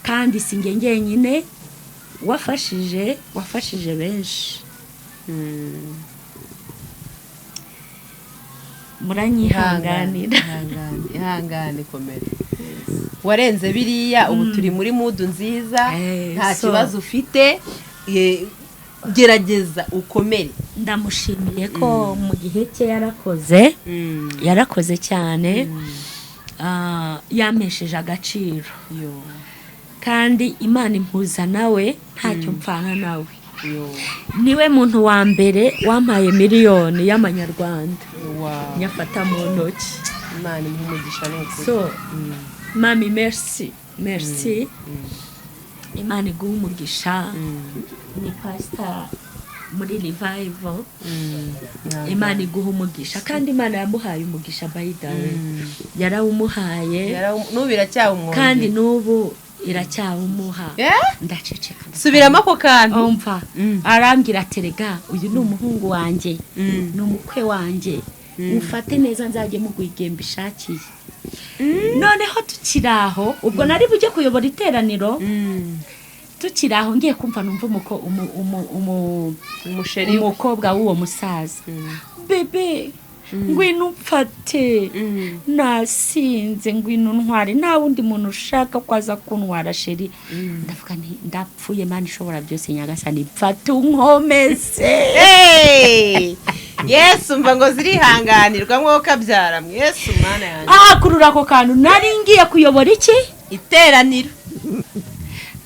kandi singe ngenyine wafashije benshi. Muranyihanganira. Ihangane komera. Warenze biriya ubu turi muri mudu nziza, nta kibazo ufite, gerageza ukomere. Ndamushimiye ko mu gihe cye yarakoze cyane, yamesheje agaciro, kandi Imana impuza nawe ntacyo mpfana nawe. Niwe muntu wa mbere wampaye miliyoni y'amanyarwanda, nyafata mu ntoki. Imana imumugisha n'ukuri. So mami merci. Imana iguha umugisha. Ni pastor muri revival. Imana iguha umugisha, kandi Imana yamuhaye umugisha by the way. Yarawumuhaye n'ubu iracyawumwonge, kandi n'ubu iracyawumuha. Ndaceceka. Subiramo ako kantu. Umva, arambwira terega uyu ni umuhungu wanjye, ni umukwe wanjye, ufate neza nzajye mugwigemba ishakiye. Noneho tukiraho, ubwo nari bujye kuyobora iteraniro, tukiraho ngiye kumva numva umukobwa w'uwo musaza, bebe ngwino upfate, nasinze ngwino ntware, nta wundi muntu ushaka kwaza kuntwara sheri. Ndavuga nti ndapfuye Mana ishobora byose nyagasani, pfate unkomeze. Yesu mva ngo zirihanganirwa mwoka byara Yesu Mana yanjye. Kurura ako kantu nari ngiye kuyobora iki iteraniro.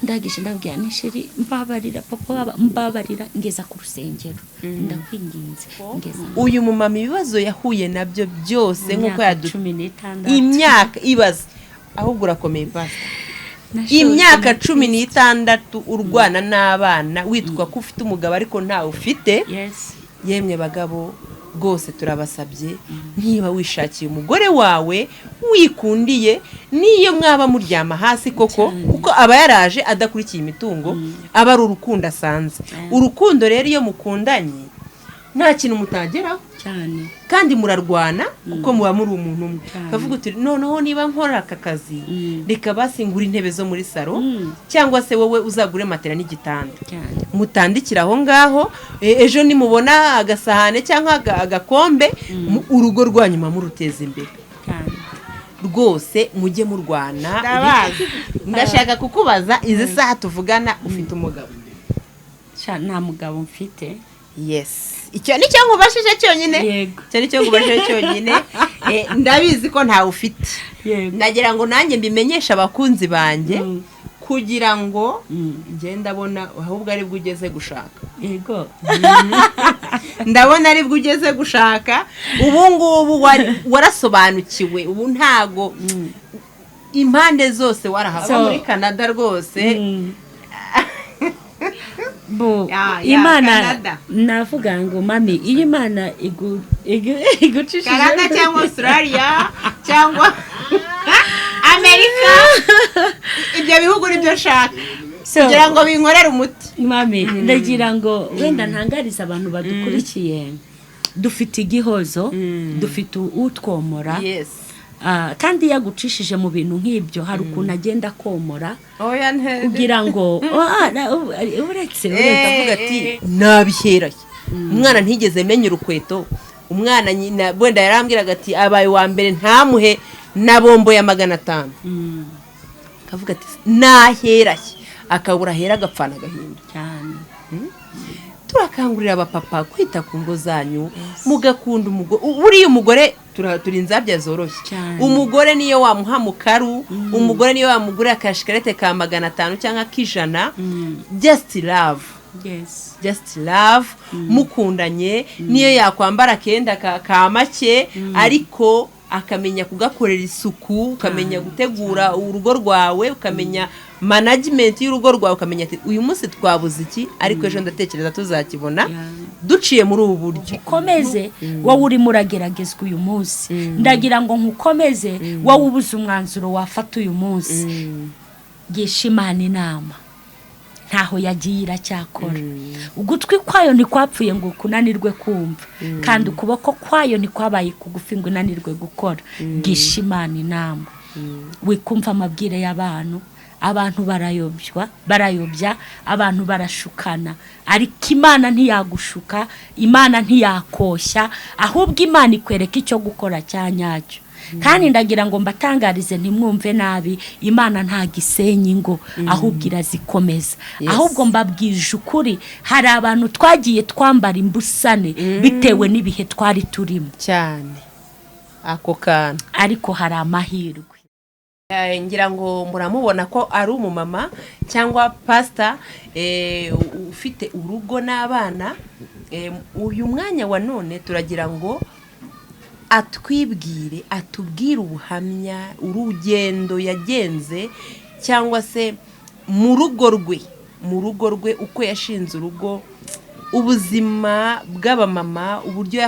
Ndagisha ndabwira ni sheri, mbabarira papa, mbabarira ngeza ku rusengero, ndakwinginze ngeza. Uyu mumama ibibazo yahuye nabyo byose nkuko imyaka ibaza, ahubwo urakomeye pastor. Imyaka 16 urwana n'abana witwa ko ufite umugabo ariko ntawe ufite. Yemwe bagabo rwose turabasabye, niba wishakiye umugore wawe wikundiye, niyo mwaba muryama hasi koko, kuko aba yaraje adakurikiye imitungo, aba ari urukundo asanze. Urukundo rero iyo mukundanye nta kintu mutageraho cyane, kandi murarwana kuko muba muri umuntu umwe. Kavuga uti noneho niba nkora aka kazi, reka basingura intebe zo muri saro, cyangwa se wowe uzagure matera n'igitanda, mutandikira aho ngaho. Ejo nimubona agasahane cyangwa agakombe, urugo rwanyuma muruteza imbere. Rwose mujye murwana. Ndashaka kukubaza, izi saha tuvugana ufite umugabo? Nta mugabo mfite. Icyo ni cyo ngubashije cyonyine. Icyo ni cyo ngubashije cyonyine. Ndabizi ko ntawe ufite. Nagira ngo nanjye mbimenyesha abakunzi banjye, kugira ngo ngenda abona ahubwo ari bwo ugeze gushaka. Ndabona ari bwo ugeze gushaka. Ubu ngubu warasobanukiwe, ubu ntago impande zose warahaba muri Canada rwose. Imana navuga ngo mami, iyo Imana igucishije Canada cyangwa Australia cyangwa Amerika, ibyo bihugu nibyo nshaka kugira ngo binkorere umuti. Mami, ndagira ngo wenda ntangariza abantu badukurikiye, dufite igihozo, dufite utwomora. Kandi yagucishije mu bintu nk'ibyo, hari ukuntu agenda komora kugira ngo uretse avuga ati nabiheraye. Umwana ntigeze menya urukweto, umwana nyina wenda yarambwiraga ati abaye wa mbere ntamuhe na bombo ya 500. Kavuga ati naheraye, akabura hera agapfana gahinda cyane. Turakangurira abapapa kwita ku ngo zanyu, mugakunda umugore. Uriya umugore turi nzabya zoroshye. Umugore niyo wamuha mukaru, umugore niyo wamugura akashikarete ka 500 cyangwa kijana, just love. Mukundanye, niyo yakwambara kenda ka make, ariko akamenya kugakorera isuku, ukamenya gutegura urugo rwawe, ukamenya management y'urugo rwawe, ukamenya ati uyu munsi twabuze iki, ariko ejo ndatekereza tuzakibona duciye muri ubu buryo. Ukomeze wowe uri murageragezwa uyu munsi, ndagira ngo nkukomeze wowe ubuze umwanzuro wafata uyu munsi. Gisha Imana inama, ntaho yagiye iracyakora. Ugutwi kwayo ntikwapfuye ngo kunanirwe kumva, kandi ukuboko kwayo ntikwabaye kugufi ngo unanirwe gukora. Gisha Imana inama, wikumva amabwire y'abantu, abantu barayobya abantu barashukana, ariko Imana ntiyagushuka, Imana ntiyakoshya, ahubwo Imana ikwereka icyo gukora cya nyacyo. Kandi ndagira ngo mbatangarize ntimwumve nabi, Imana nta gisenya ngo ahubwo irazikomeza. Ahubwo mbabwije ukuri, hari abantu twagiye twambara imbusane bitewe n'ibihe twari turimo cyane ako kana, ariko hari amahirwe. Ngira ngo muramubona ko ari umumama cyangwa pastor ufite urugo n'abana. Uyu mwanya wa none turagira ngo atubwire ubuhamya, urugendo yagenze, cyangwa se mu rugo rwe uko yashinze urugo, ubuzima bw'abamama, uburyo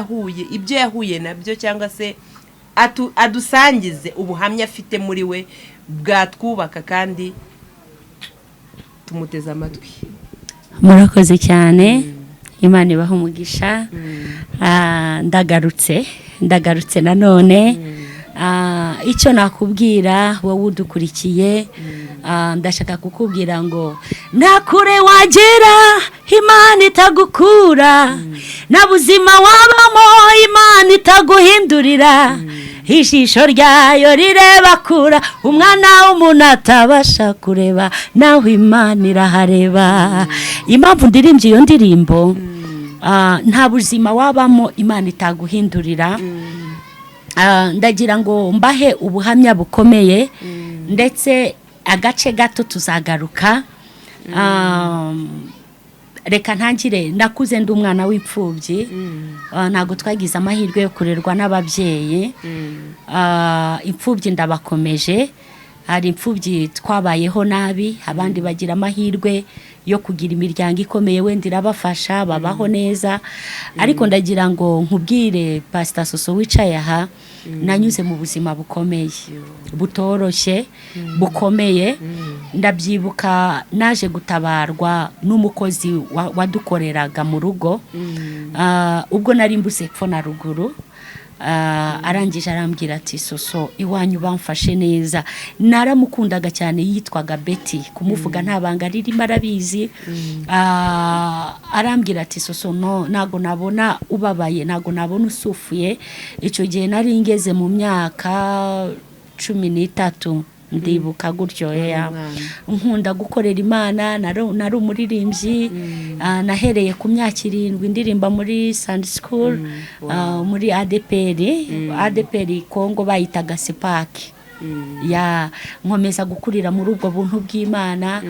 ibyo yahuye nabyo, cyangwa se adusangize ubuhamya afite muri we bwatwubaka kandi tumuteze amatwi. Murakoze cyane, Imana ibaha umugisha. Ndagarutse nanone. Icyo nakubwira wowe udukurikiye, ndashaka kukubwira ngo nta kure wagera Imana itagukura, na buzima wabamo Imana itaguhindurira, ijisho ryayo rireba kura umwana w'umuntu atabasha kureba, nawe Imana irahareba. Impamvu ndirimbye iyo ndirimbo, nta buzima wabamo Imana itaguhindurira. Ndagira ngo mbahe ubuhamya bukomeye, ndetse agace gato tuzagaruka. Reka ntangire, nakuze ndi umwana w'imfubyi, ntabwo twagize amahirwe yo kurerwa n'ababyeyi. Imfubyi ndabakomeje, hari imfubyi twabayeho nabi, abandi bagira amahirwe yo kugira imiryango ikomeye, wenda irabafasha babaho neza. Ariko ndagira ngo nkubwire Pastor Soso wicaye aha, nanyuze mu buzima bukomeye, butoroshye, bukomeye. Ndabyibuka naje gutabarwa n'umukozi wadukoreraga mu rugo, ubwo nari mbuse epfo na ruguru. Arangije arambwira ati Soso iwanyu bamfashe neza. Naramukundaga cyane, yitwaga Betty, kumuvuga nta banga ririmo, arabizi. Arambwira ati Soso ntago nabona ubabaye, ntago nabona usufuye. Icyo gihe nari ngeze mu myaka 13, ndibuka gutyo. Nkunda gukorera Imana, nari umuririmbyi. Nahereye ku myaka 7 indirimba muri Sunday School, muri ADPR Kongo bayitaga Sepaki. Nkomeza gukurira muri ubwo buntu bw'Imana.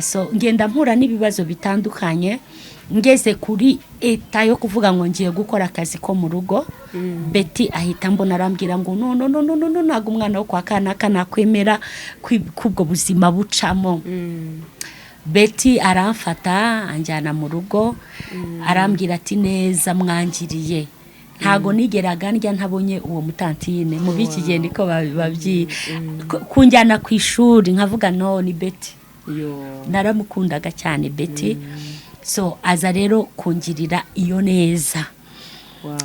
So ngenda mpura n'ibibazo bitandukanye, ngeze kuri eta yo kuvuga ngo ngiye gukora akazi ko mu rugo. Betty ahita mbona, arambwira ngo no ntago umwana wo kwa kanaka nakwemera kubwo buzima bucamo. Betty aramfata anjyana mu rugo, arambwira ati neza mwangiriye. Ntago nigeraga ndya ntabonye uwo mutantine mu biki gihe niko babyi kunjyana ku ishuri, nkavuga no ni Betty. Naramukundaga cyane Betty. So aza rero kungirira iyo neza.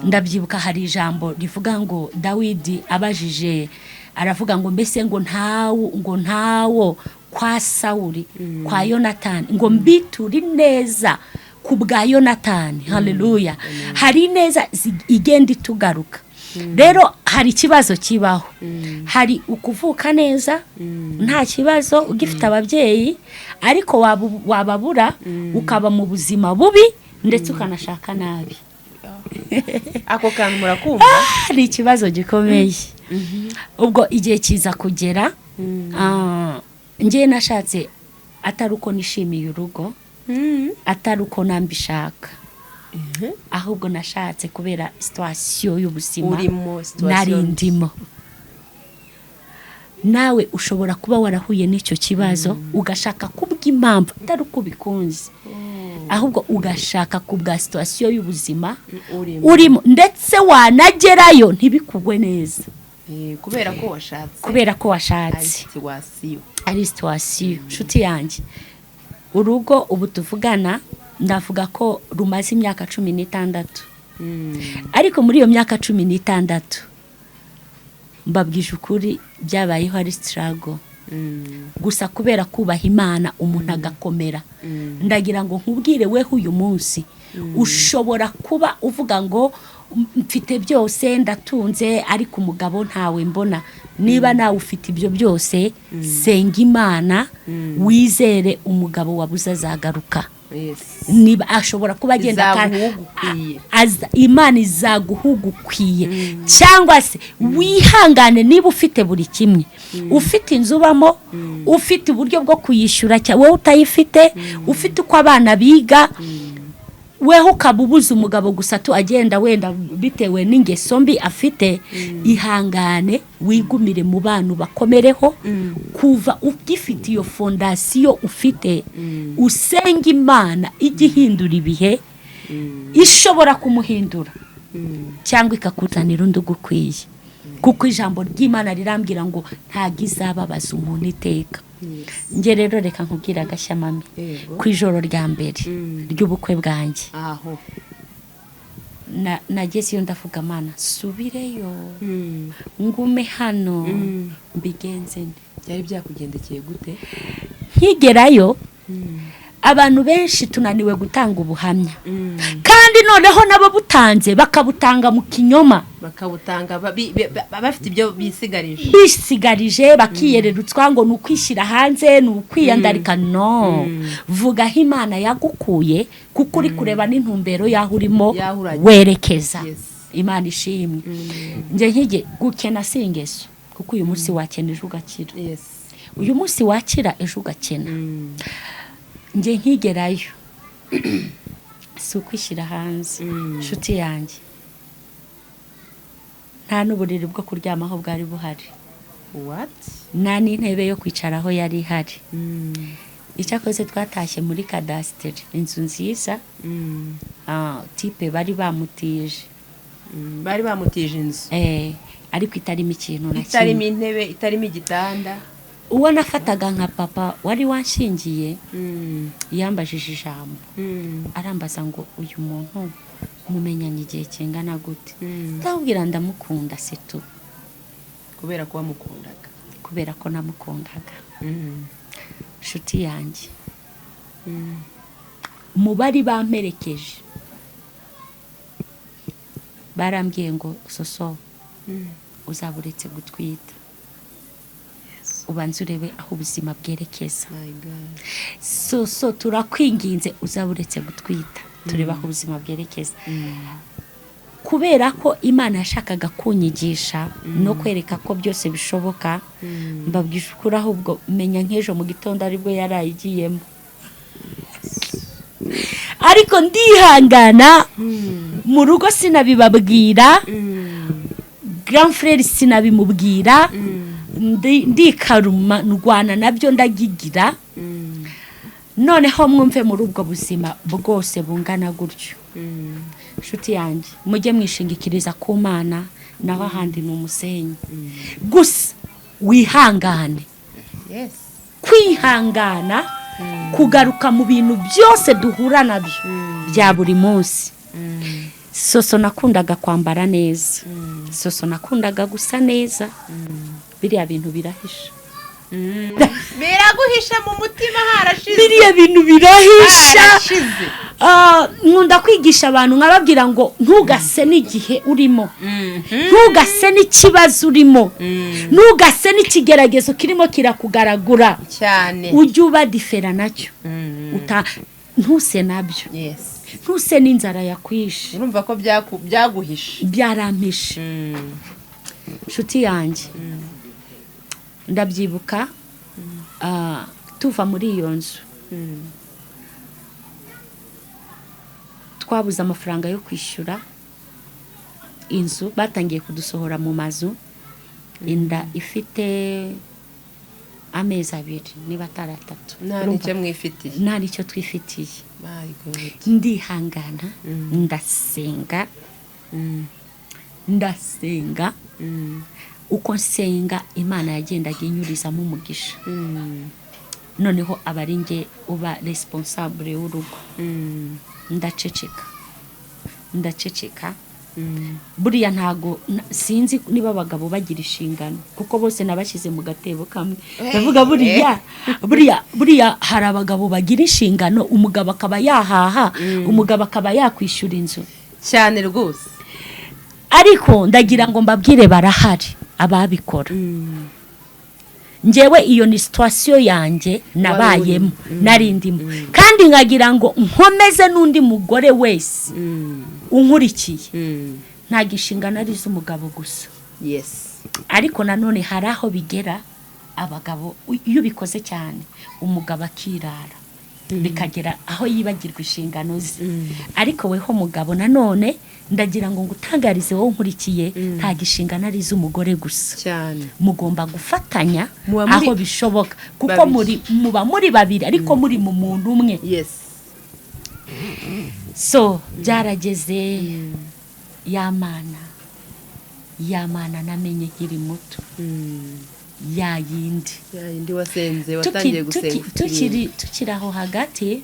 Ndabyibuka hari ijambo rivuga ngo Dawidi abajije, aravuga ngo mbese ngo ntawo kwa Sawuli, kwa Yonatani, ngo mbituri neza ku bwa Yonatani. Haleluya. Hari neza igenda itugaruka. Rero hari ikibazo kibaho, hari ukuvuka neza nta kibazo ugifite ababyeyi, ariko wababura ukaba mu buzima bubi ndetse ukanashaka nabi. Ako kantu murakumva, hari ikibazo gikomeye. Ubwo igihe kiza kugera, ngiye nashatse atari uko nishimiye urugo, atari uko nambishaka, ahubwo nashatse kubera situation y'ubuzima nari ndimo. Nawe ushobora kuba warahuye n'icyo kibazo, ugashaka kubw'impamvu atari uko bikunze, ahubwo ugashaka kubwa situation y'ubuzima urimo, ndetse wanagerayo ntibikugwe neza kubera ko washatse. Ari situation. Nshuti yanjye, urugo ubu tuvugana ndavuga ko rumaze imyaka 16. Ariko muri iyo myaka 16 mbabwije ukuri byabayeho ari struggle. gusa kubera kubaha Imana umuntu agakomera. Ndagira ngo nkubwire weho uyu munsi ushobora kuba uvuga ngo mfite byose ndatunze ariko umugabo ntawe mbona. Niba nawe ufite ibyo byose senga Imana wizere umugabo wabuze azagaruka. Niba ashobora kuba agenda Imana izaguhugukwiye cyangwa se wihangane niba ufite buri kimwe, ufite inzu ubamo, ufite uburyo bwo kuyishyura wowe utayifite, ufite uko abana biga, weho ukabubuza umugabo gusa tu agenda wenda bitewe n'ingeso mbi afite, ihangane wigumire mu bantu bakomereho kuva ugifite iyo fondasiyo ufite, usenga Imana igihindura ibihe, ishobora kumuhindura cyangwa ikakuzanira undi ugukwiye, kuko ijambo ry'Imana rirambwira ngo ntago izababaza umuntu iteka. Nge rero reka nkubwira agashya mami, ku ijoro rya mbere ry'ubukwe bwanjye nageze iyo ndavuga Mana subireyo ngume hano mbigenze nde. Byari byakugendekeye gute? Nkigerayo abantu benshi tunaniwe gutanga ubuhamya, kandi noneho nabo butanze bakabutanga mu kinyoma, bakabutanga bafite ibyo bisigarije bakiyererutswa ngo ni ukwishyira hanze, ni ukwiyandarika. No, vuga aho Imana yagukuye, kuko uri kureba n'intumbero y'aho urimo werekeza. Imana ishimwe. Nge nkige gukena si ingeso, kuko uyu munsi wakena ejo ugakira. Uyu munsi wakira ejo ugakena. Nge nkigerayo si ukwishyira hanze inshuti yanjye, nta n'uburiri bwo kuryamaho bwari buhari, nta n'intebe yo kwicaraho yari ihari. Icyakoze twatashye muri kadasiteri, inzu nziza, tipe bari bamutije inzu, ariko itarimo ikintu na kimwe, itarimo intebe, itarimo igitanda. Uwo nafataga nka papa wari wanshingiye yambajije ijambo, arambaza ngo uyu muntu mumenyanye igihe kingana gute? Ndabwira ndamukunda se tu. Kubera ko wamukundaga? Kubera ko namukundaga. Nshuti yanjye, mu bari bamperekeje barambwiye ngo soso uzaba uretse gutwita, ubanza urebe aho ubuzima bwerekeza. So turakwinginze uzaba uretse gutwita, tureba aho ubuzima bwerekeza. Kubera ko Imana yashakaga kunyigisha no kwereka ko byose bishoboka, mbabwije ukuri, ahubwo menya nk'ejo mu gitondo aribwo yarayigiyemo, ariko ndihangana. Mu rugo sinabibabwira, grand frère sinabimubwira, ndikaruma ndwana nabyo ndagigira. Noneho mwumve muri ubwo buzima bwose bungana gutyo, nshuti yanjye, mujye mwishingikiriza ku Mana, naho ahandi ni umusenyi. Gusa wihangane, kwihangana kugaruka mu bintu byose duhura nabyo bya buri munsi. Soso nakundaga kwambara neza, soso nakundaga gusa neza, biriya bintu birahisha. Biraguhisha mu mutima, harashize biriya bintu birahisha. Nkunda kwigisha abantu nkababwira ngo ntugase n'igihe urimo, ntugase n'ikibazo urimo, ntugase n'ikigeragezo kirimo kirakugaragura cyane, ujye uba difera nacyo, ntuse nabyo, ntuse n'inzara yakwishe. Urumva ko byaguhisha? Byarampishe nshuti yanjye. Ndabyibuka tuva muri iyo nzu, twabuze amafaranga yo kwishyura inzu, batangiye kudusohora mu mazu, inda ifite amezi 2 niba atari 3. Nta nicyo mwifitiye? Nta nicyo twifitiye. Ndihangana, ndasenga, uko nsenga Imana yagendaga inyurizamo umugisha. Noneho abari nge uba responsable w'urugo. Ndaceceka, buriya ntago sinzi niba abagabo bagira inshingano kuko bose nabashyize mu gatebo kamwe ndavuga buriya hari abagabo bagira inshingano umugabo akaba yahaha umugabo akaba yakwishyura inzu cyane rwose ariko ndagira ngo mbabwire barahari ababikora njyewe iyo ni situation yanjye nabayemo narindimo kandi nkagira ngo nkomeze n'undi mugore wese unkurikiye nta gishingano ari z'umugabo gusa ariko nanone hari aho bigera abagabo iyo ubikoze cyane umugabo akirara bikagera aho yibagirwa inshingano ze ariko weho mugabo nanone ndagira ngo ngutangarize wowe nkurikiye nta gishingano ari z'umugore gusa cyane mugomba gufatanya aho bishoboka kuko muba muri babiri ariko muri mu muntu umwe so byarageze yamana namenye nkiri muto yayindi wasenze watangiye gusenga tukiri aho hagati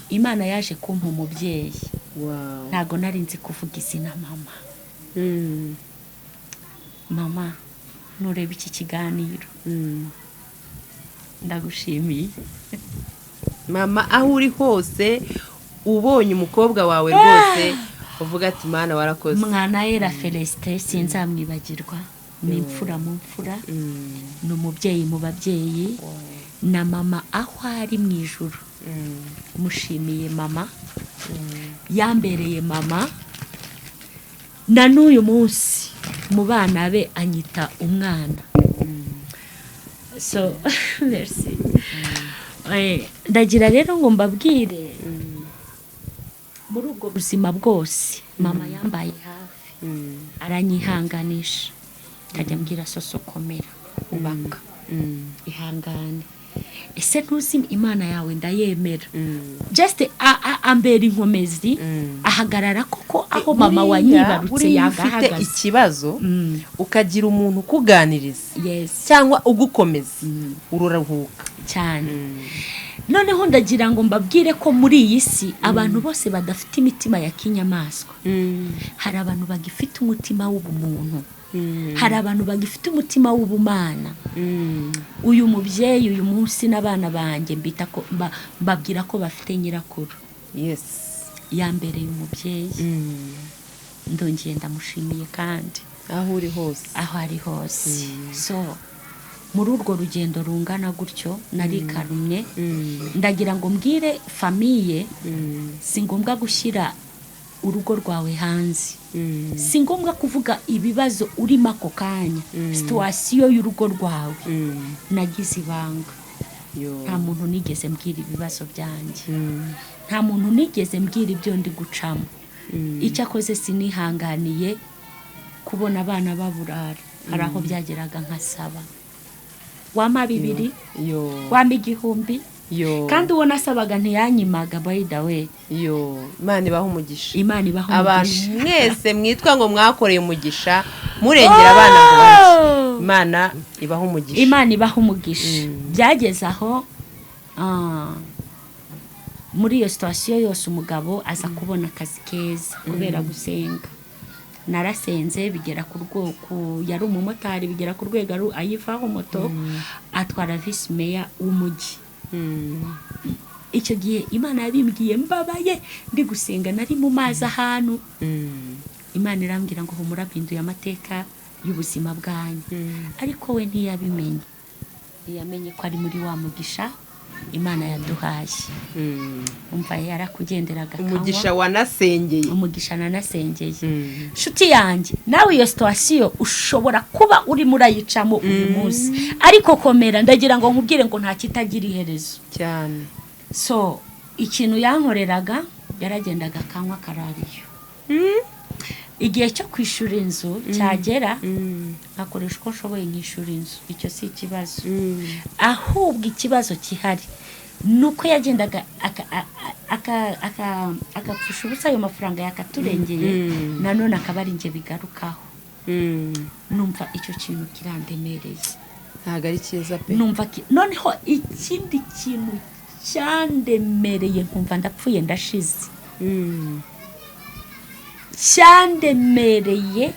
Imana yaje kumpa umubyeyi ntago nari nzi kuvuga izina mama nureba iki kiganiro ndagushimiye mama aho uri hose ubonye umukobwa wawe rwose uvuga ati Mana warakoze mwana era Felicite sinzamwibagirwa ni imfura mu mfura ni umubyeyi mu babyeyi na mama aho ari mu ijuru mushimiye mama yambereye mama na n'uyu munsi mu bana be anyita umwana so merci ndagira rero ngo mbabwire muri ubwo buzima bwose mama yambaye hafi aranyihanganisha akajya mbwira sosokomera ubaka ihangane ese ntuzi Imana yawe ndayemera just ambera inkomezi ahagarara koko aho mama wanyibarutse yagahagaze ikibazo ukagira umuntu ukuganiriza cyangwa ugukomeza ururahuka cyane noneho ndagira ngo mbabwire ko muri iyi si abantu bose badafite imitima ya kinyamaswa hari abantu bagifite umutima w'ubumuntu hari abantu bagifite umutima w'ubumana uyu mubyeyi uyu munsi n'abana banjye mbabwira ko bafite nyirakuru yambereye umubyeyi ndongeye ndamushimiye kandi aho ari hose so muri urwo rugendo rungana gutyo narikarumye ndagira ngo mbwire famiye si ngombwa gushyira urugo rwawe hanze si ngombwa kuvuga ibibazo urimo ako kanya situwasiyo y'urugo rwawe nagize ibanga nta muntu nigeze mbwira ibibazo byanjye nta muntu nigeze mbwira ibyo ndi gucamo icyo akoze sinihanganiye kubona abana baburara hari aho byageraga nkasaba wama 2 wama 1,000 kandi uwo nasabaga ntiyanyimaga by the way Imana ibaha umugisha abantu mwese mwitwa ngo mwakoreye umugisha murengera abana ngo Imana ibaha umugisha byageze aho muri iyo situation yose umugabo aza kubona akazi keza kubera gusenga narasenze bigera ku rwego yari umumotari bigera ku rwego ayivaho moto atwara vice mayor w'umujyi icyo gihe Imana yabimbwiye mbabaye ndi gusenga nari mu mazi ahantu Imana irambwira ngo humura binduye amateka y'ubuzima bwanyu ariko we ntiyamenye ko ari muri wa mugisha Imana yaduhaye umva yarakugenderaga umugisha nanasengeye shuti yanjye nawe iyo situation ushobora kuba uri murayicamo uyu munsi ariko komera ndagira ngo nkubwire ngo nta kitagira iherezo cyane so ikintu yankoreraga yaragendaga akanywa karariyo igihe cyo kwishura inzu cyagera akoresha uko nshoboye nkishura inzu icyo si ikibazo ahubwo ikibazo kihari nuko yagendaga akapfusha ubusa ayo mafaranga yakaturengeye nanone akaba ari njye bigarukaho numva icyo kintu kirandemereye ntabwo ari cyiza pe numva noneho ikindi kintu cyandemereye nkumva ndapfuye ndashize cyandemereye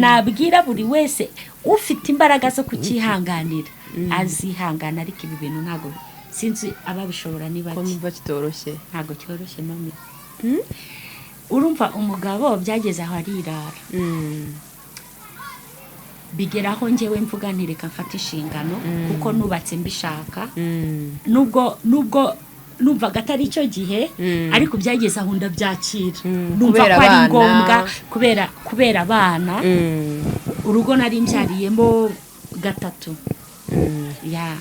nabwira buri wese ufite imbaraga zo kukihanganira azihangana, ariko ibi bintu ntabwo sinzi ababishobora niba kitoroshye, ntabwo cyoroshye mami. Urumva umugabo byageze aho arirara, bigeraho njyewe mvuga nti reka mfate inshingano kuko nubatse mbishaka, nubwo numvaga atari icyo gihe, ariko byageze aho ndabyakira, numva ko ari ngombwa kubera abana. Urugo nari mbyariyemo 3 ya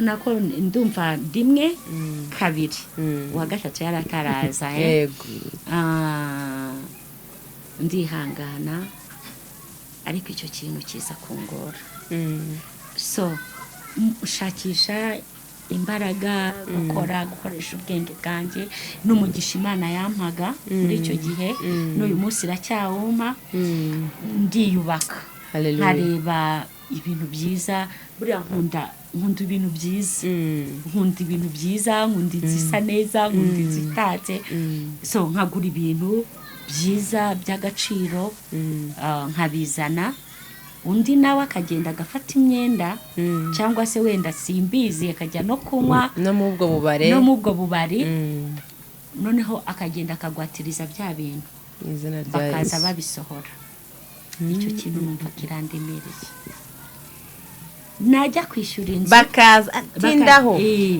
nako ndumva 1 2 uwa 3 yari ataraza. Ndihangana, ariko icyo kintu kiza kungora. So ushakisha imbaraga, gukoresha ubwenge bwanjye n'umugisha Imana yampaga muri icyo gihe, n'uyu munsi iracyawuma. Ndiyubaka, nkareba ibintu byiza, buriya nkunda ibintu byiza, nkunda ibintu byiza, nkunda izisa neza, nkunda izitatse. So nkagura ibintu byiza by'agaciro, nkabizana, undi nawe akagenda agafata imyenda cyangwa se wenda simbizi akajya no kunywa no mu ubwo bubari, noneho akagenda akagwatiriza bya bintu, bakaza babisohora. Icyo kintu numva kirandemereye. Najya kwishyura inzu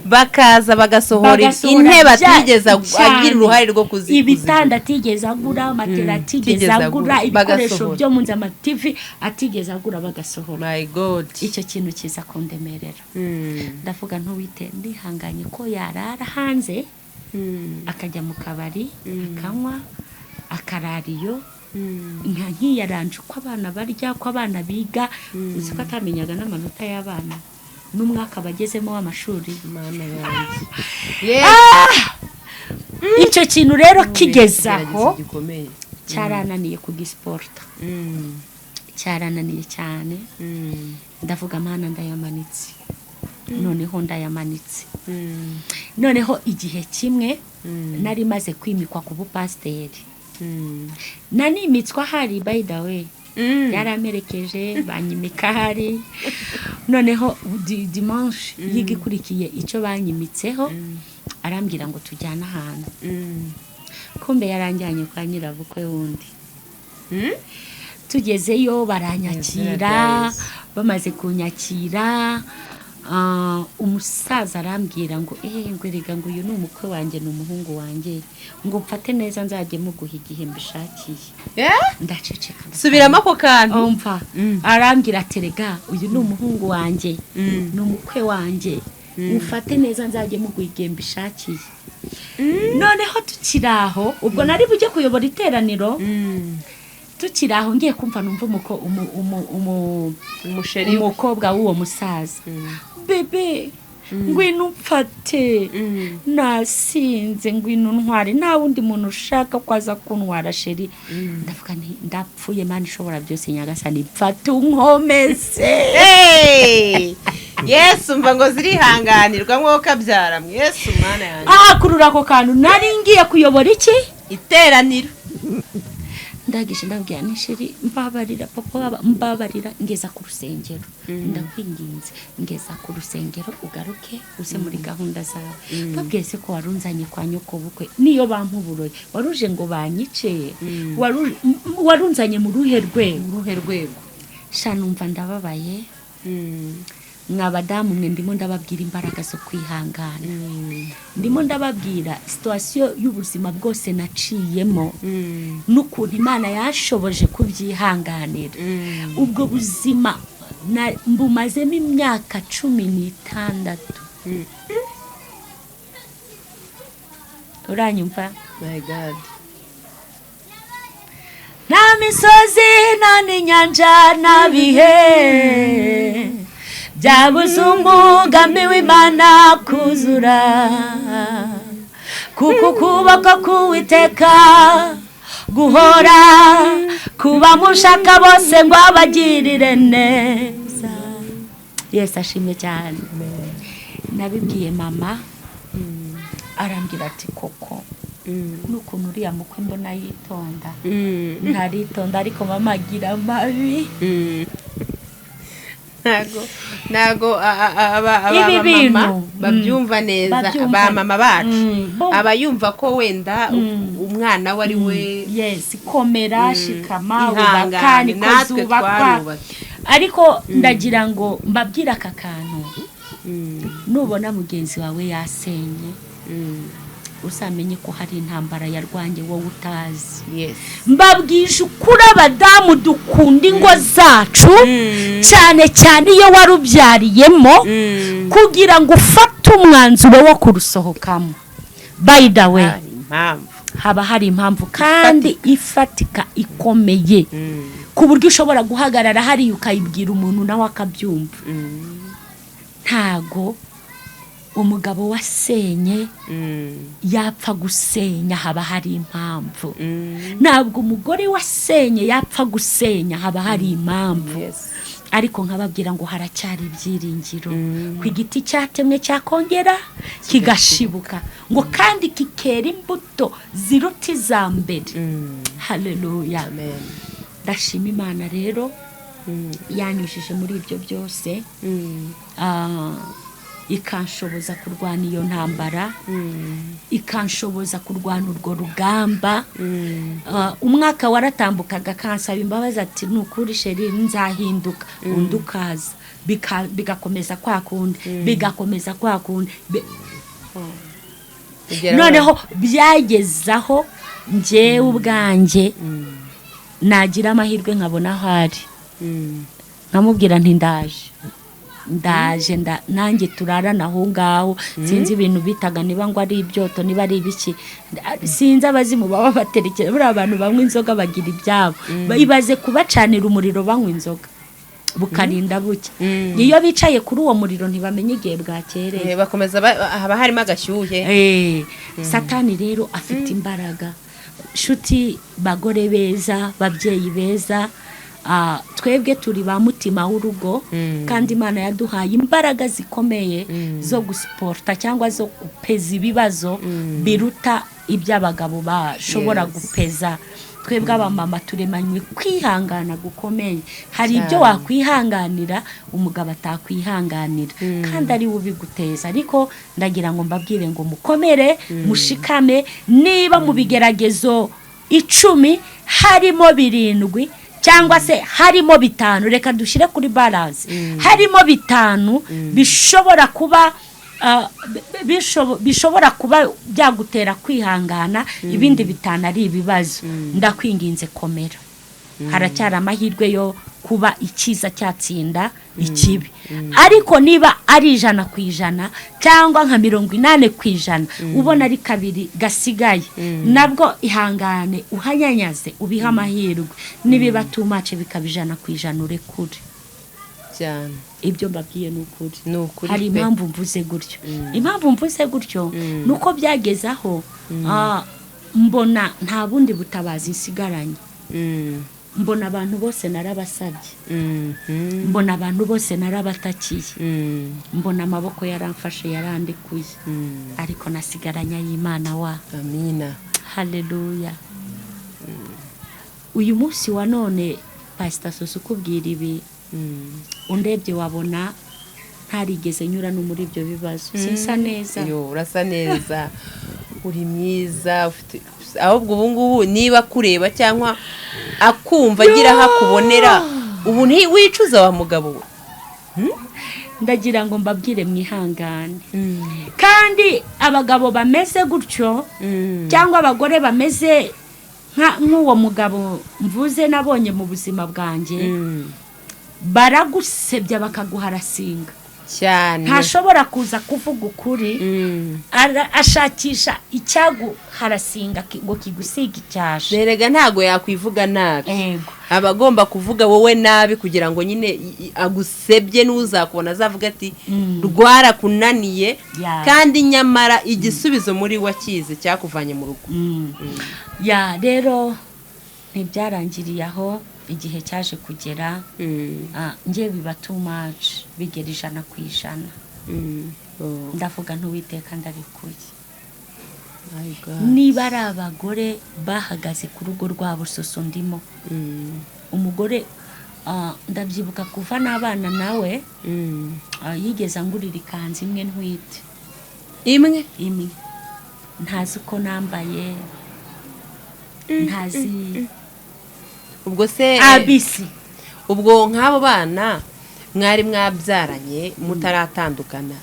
bakaza bagasohora intebe atigeze agira uruhare rwo kuziguza, ibitanda atigeze agura, matera atigeze agura, ibikoresho byo mu nzu, TV atigeze agura, bagasohora. My God, icyo kintu kiza kundemerera. Ndavuga ntuwite, ndihanganye ko yarara hanze akajya mu kabari akanywa, akarariyo nkiyaranje uko abana barya, uko abana biga. Uzi ko atamenyaga n'amanota y'abana n'umwaka bagezemo w'amashuri. Icyo kintu rero kigezaho cyarananiye kugisporta, cyarananiye cyane. Ndavuga Mana ndayamanitse, noneho ndayamanitse. Noneho igihe kimwe nari maze kwimikwa ku bupasiteri, nanimitswa hari, by the way, yaramerekeje banyimika hari. Noneho dimanche yigikurikiye icyo banyimitseho, arambwira ngo tujyana ahantu. Kumbe yaranjyanye kwa nyirabukwe wundi. Tugezeyo baranyakira, bamaze kunyakira, umusaza arambwira ngo ngwerega ngo uyu ni umukwe wanjye, ni umuhungu wanjye, ngo mfate neza nzajye muguha igihe mbishakiye. Ndaceceka, subiramo ako kantu. Umva, arambwira aterega uyu ni umuhungu wanjye, ni umukwe wanjye, mfate neza nzajye muguha igihe mbishakiye. Noneho tukiraho, ubwo nari bujye kuyobora iteraniro, tukiraho ngiye kumva numva umukobwa w'uwo musaza, bebe ngwino mfate, nasinze, ngwino ntware, nta wundi muntu ushaka kwaza kuntwara sheri. Ndavuga nti ndapfuye, Mana ishobora byose, Nyagasani mfate unkomeze. Yesu mva ngo zirihanganirwa nk'uko abyara mu Yesu Mana yanjye. Kurura ako kantu nari ngiye kuyobora iteraniro. Ndagisha ndabwira ni sheri, mbabarira papa, mbabarira, ngeza ku rusengero, ndakwinginze ngeza ku rusengero ugaruke uze muri gahunda zawe. Babwese ko warunzanye kwa nyoko bukwe, niyo bampuburoye waruje ngo banyice, warunzanye mu ruhe rwego. Sha numva ndababaye. Mwabadamu mwe ndimo ndababwira imbaraga zo kwihangana, ndimo ndababwira situation y'ubuzima bwose naciyemo, n'ukuntu Imana yashoboje kubyihanganira. Ubwo buzima mbumazemo imyaka 16. Uranyumva? My God. Nta misozi, nta n'inyanja, nta bihe byabuze umugambi w'Imana kuzura, kuko ukuboko k'Uwiteka guhora kuba mushaka bose ngo abagirire neza. Yesu ashimye cyane. Nabibwiye mama, arambwira ati koko n'ukuntu uriya mukwe mbona yitonda ntaritonda ariko mama agira mabi ntago abamama babyumva neza, ba mama bacu aba yumva ko wenda umwana we ari we komera shikama ubaka niko zubakwa, ariko ndagira ngo mbabwire aka kantu, nubona mugenzi wawe yasenye usamenye ko hari intambara yarwanye wowe utazi. Mbabwije ukuri abadamu dukunda ingo zacu cyane cyane iyo warubyariyemo kugira ngo ufate umwanzuro wo kurusohokamo. By the way, haba hari impamvu kandi ifatika ikomeye ku buryo ushobora guhagarara hari ukayibwira umuntu nawe akabyumva. Ntago umugabo wasenye yapfa gusenya, haba hari impamvu. Ntabwo umugore wasenye yapfa gusenya, haba hari impamvu. Ariko nkababwira ngo haracyari ibyiringiro, ku igiti cyatemwe cyakongera kigashibuka, ngo kandi kikera imbuto ziruta iza mbere. Haleluya. Ndashima Imana rero yanyujije muri ibyo byose, ikanshoboza kurwana iyo ntambara, ikanshoboza kurwana urwo rugamba. Umwaka waratambukaga kansaba imbabazi ati nukuri sheri nzahinduka, undi ukaza bigakomeza kwa kundi, bigakomeza kwa kundi. Noneho byagezaho njyewe ubwanjye nagira amahirwe nkabona aho ari, nkamubwira nti ndaje nanjye turarana aho ngaho. Sinzi ibintu bitaga niba ngo ari ibyoto niba ari ibiki, sinzi abazimu baba baterekera. Buri abantu banywa inzoga bagira ibyabo, ibaze kubacanira umuriro banywa inzoga bukarinda buke. Iyo bicaye kuri uwo muriro ntibamenye igihe bwakereye, bakomeza haba harimo agashyuhe. Satani rero afite imbaraga. Shuti bagore beza, babyeyi beza, twebwe turi ba mutima w'urugo, kandi Imana yaduhaye imbaraga zikomeye zo gusiporta cyangwa zo gupeza ibibazo biruta iby'abagabo bashobora gupeza. Twebwe abamama turemanywe kwihangana gukomeye. Hari ibyo wakwihanganira umugabo atakwihanganira, kandi ari we ubiguteza. Ariko ndagira ngo mbabwire ngo mukomere, mushikame. Niba mu bigeragezo 10 harimo 7 cyangwa se harimo 5, reka dushyire kuri balance, harimo 5 bishobora kuba bishobora kuba byagutera kwihangana, ibindi 5 ari ibibazo. Ndakwinginze komera, haracyari amahirwe yo kuba ikiza cyatsinda ikibi. Ariko niba ari 100% cyangwa nka 80% ubona ari 2 gasigaye, nabwo ihangane uhanyanyaze ubiha amahirwe. Nibiba too much bikaba 100% urekure cyane. Ibyo mbabwiye n'ukuri. Hari impamvu mvuze gutyo. Impamvu mvuze gutyo nuko byagezaho mbona nta bundi butabazi nsigaranye. Mbona abantu bose narabasabye, mbona abantu bose narabatakiye, mbona amaboko yaramfashe yarandikuye, ariko nasigaranya y'Imana wa. Amina. Haleluya. Uyu munsi wa none Pastor Soso kubwira ibi, undebye wabona ntarigeze nyura no muri ibyo bibazo. Sinsa neza. Urasa neza, uri mwiza, ufite ahubwo ubu ngubu niba kureba cyangwa akumva agira hakubonera, ubu wicuza wa mugabo we. Ndagira ngo mbabwire mwihangane. Kandi abagabo bameze gutyo cyangwa abagore bameze nk'uwo mugabo mvuze nabonye mu buzima bwanjye, baragusebya bakaguharasinga cyane. Ntashobora kuza kuvuga ukuri, ashakisha icyaguharasinga ngo kigusiga icyasha. Berega ntago yakwivuga nabi, abagomba kuvuga wowe nabi kugira ngo nyine agusebye, n'uzakubona azavuga ati rwara kunaniye, kandi nyamara igisubizo muri wakize cyakuvanye mu rugo. Rero ntibyarangiriye aho. Igihe cyaje kugera ngiye biba too much, bigera 100%. Ndavuga ntuwiteka ndarikuye. niba ari abagore bahagaze ku rugo rwabo soso ndimo umugore ndabyibuka kuva n'abana nawe yigeze angurira ikanzu imwe ntwite imwe ntazi uko nambaye ntazi ubwo se abisi ubwo nk'abo bana mwari mwabyaranye mutaratandukana